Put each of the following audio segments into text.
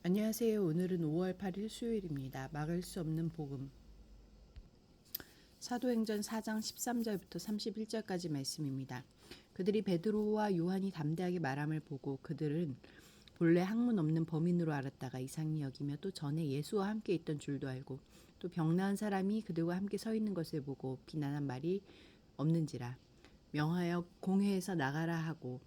안녕하세요. 오늘은 5월 8일 수요일입니다. 막을 수 없는 복음. 사도행전 4장 13절부터 31절까지 말씀입니다. 그들이 베드로와 요한이 담대하게 말함을 보고 그들은 본래 학문 없는 범인으로 알았다가 이상히 여기며 또 전에 예수와 함께 있던 줄도 알고 또 병 나은 사람이 그들과 함께 서 있는 것을 보고 비난한 말이 없는지라 명하여 공회에서 나가라 하고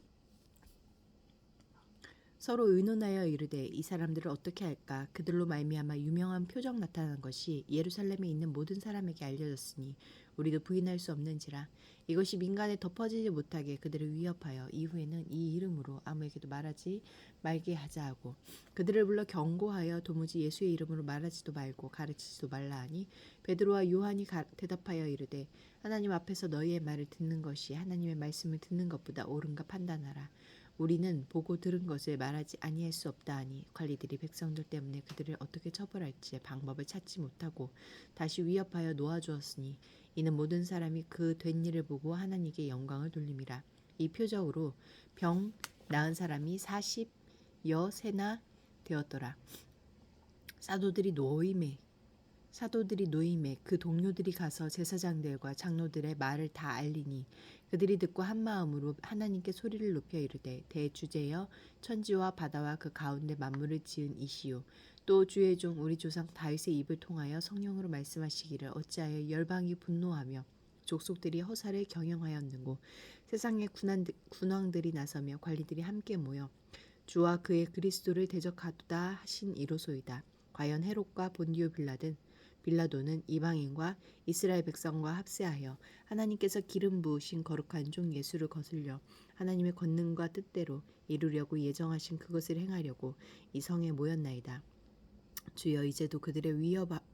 서로 의논하여 이르되 이 사람들을 어떻게 할까? 그들로 말미암아 유명한 표적 나타난 것이 예루살렘에 있는 모든 사람에게 알려졌으니 우리도 부인할 수 없는지라. 이것이 민간에 덮어지지 못하게 그들을 위협하여 이후에는 이 이름으로 아무에게도 말하지 말게 하자 하고 그들을 불러 경고하여 도무지 예수의 이름으로 말하지도 말고 가르치지도 말라 하니 베드로와 요한이 대답하여 이르되 하나님 앞에서 너희의 말을 듣는 것이 하나님의 말씀을 듣는 것보다 옳은가 판단하라. 우리는 보고 들은 것을 말하지 아니할 수 없다 하니 관리들이 백성들 때문에 그들을 어떻게 처벌할지 방법을 찾지 못하고 다시 위협하여 놓아주었으니 이는 모든 사람이 그 된 일을 보고 하나님께 영광을 돌림이라. 이 표적으로 병 나은 사람이 40여 세나 되었더라. 사도들이 노임에 그 동료들이 가서 제사장들과 장로들의 말을 다 알리니 그들이 듣고 한 마음으로 하나님께 소리를 높여 이르되 대주제여 천지와 바다와 그 가운데 만물을 지은 이시요 또 주의 종 우리 조상 다윗의 입을 통하여 성령으로 말씀하시기를 어찌하여 열방이 분노하며 족속들이 허사를 경영하였는고 세상의 군왕들이 나서며 관리들이 함께 모여 주와 그의 그리스도를 대적하도다 하신 이로소이다. 과연 헤롯과 본디오 빌라도는 이방인과 이스라엘 백성과 합세하여 하나님께서 기름 부으신 거룩한 종 예수를 거슬려 하나님의 권능과 뜻대로 이루려고 예정하신 그것을 행하려고 이 성에 모였나이다. 주여 이제도 그들의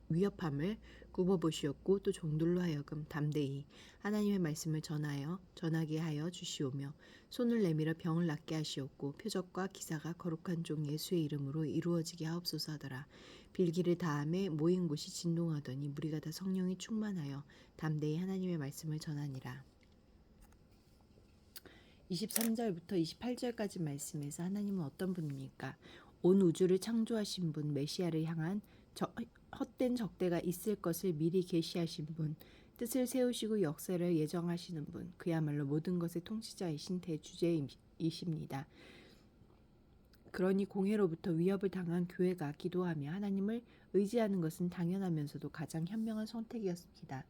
위협함을 굽어보시었고 또 종들로 하여금 담대히 하나님의 말씀을 전하게 하여 주시오며 손을 내밀어 병을 낫게 하시었고 표적과 기사가 거룩한 종 예수의 이름으로 이루어지게 하옵소서 하더라. 빌기를 다함에 모인 곳이 진동하더니 무리가 다 성령이 충만하여 담대히 하나님의 말씀을 전하니라. 23절부터 28절까지 말씀에서 하나님은 어떤 분입니까? 온 우주를 창조하신 분, 메시아를 향한 헛된 적대가 있을 것을 미리 계시하신 분, 뜻을 세우시고 역사를 예정하시는 분, 그야말로 모든 것의 통치자이신 대주제이십니다. 그러니 공회로부터 위협을 당한 교회가 기도하며 하나님을 의지하는 것은 당연하면서도 가장 현명한 선택이었습니다.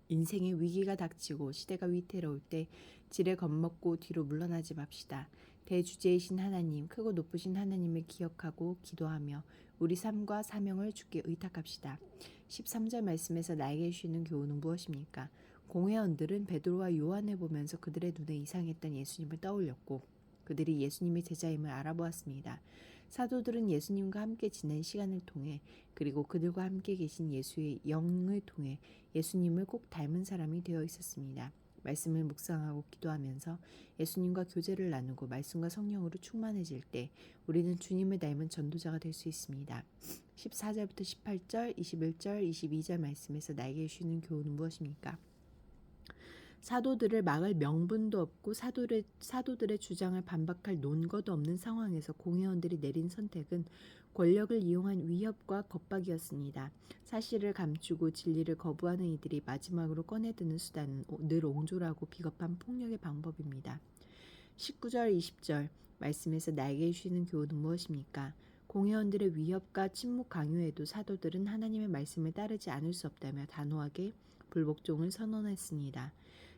인생의 위기가 닥치고 시대가 위태로울 때 지레 겁먹고 뒤로 물러나지 맙시다. 대주제이신 하나님, 크고 높으신 하나님을 기억하고 기도하며 우리 삶과 사명을 주께 의탁합시다. 13절 말씀에서 나에게 주시는 교훈은 무엇입니까? 공회원들은 베드로와 요한을 보면서 그들의 눈에 이상했던 예수님을 떠올렸고 그들이 예수님의 제자임을 알아보았습니다. 사도들은 예수님과 함께 지낸 시간을 통해 그리고 그들과 함께 계신 예수의 영을 통해 예수님을 꼭 닮은 사람이 되어 있었습니다. 말씀을 묵상하고 기도하면서 예수님과 교제를 나누고 말씀과 성령으로 충만해질 때 우리는 주님을 닮은 전도자가 될 수 있습니다. 14절부터 18절, 21절, 22절 말씀에서 나에게 주시는 교훈은 무엇입니까? 사도들을 막을 명분도 없고 사도들의 주장을 반박할 논거도 없는 상황에서 공회원들이 내린 선택은 권력을 이용한 위협과 겁박이었습니다. 사실을 감추고 진리를 거부하는 이들이 마지막으로 꺼내드는 수단은 늘 옹졸하고 비겁한 폭력의 방법입니다. 19절 20절 말씀에서 나에게 주시는 교훈은 무엇입니까? 공회원들의 위협과 침묵 강요에도 사도들은 하나님의 말씀을 따르지 않을 수 없다며 단호하게 불복종을 선언했습니다.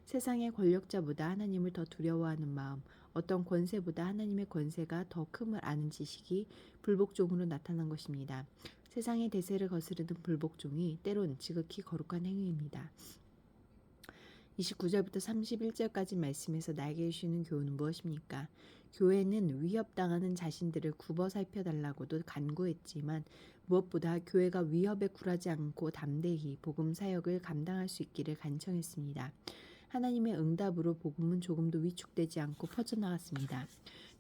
세상의 권력자보다 하나님을 더 두려워하는 마음, 어떤 권세보다 하나님의 권세가 더 큼을 아는 지식이 불복종으로 나타난 것입니다. 세상의 대세를 거스르는 불복종이 때론 지극히 거룩한 행위입니다. 29절부터 31절까지 말씀에서 나에게 주시는 교훈은 무엇입니까? 교회는 위협당하는 자신들을 굽어 살펴달라고도 간구했지만 무엇보다 교회가 위협에 굴하지 않고 담대히 복음 사역을 감당할 수 있기를 간청했습니다. 하나님의 응답으로 복음은 조금도 위축되지 않고 퍼져나갔습니다.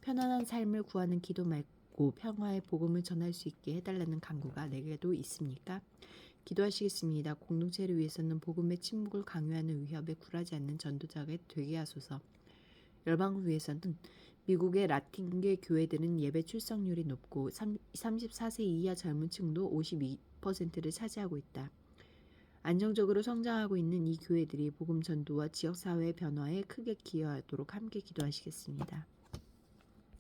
편안한 삶을 구하는 기도 말고 평화의 복음을 전할 수 있게 해달라는 간구가 내게도 있습니까? 기도하시겠습니다. 공동체를 위해서는 복음의 침묵을 강요하는 위협에 굴하지 않는 전도자가 되게 하소서. 열방을 위해서는 미국의 라틴계 교회들은 예배 출석률이 높고 34세 이하 젊은 층도 52%를 차지하고 있다. 안정적으로 성장하고 있는 이 교회들이 복음 전도와 지역사회의 변화에 크게 기여하도록 함께 기도하시겠습니다.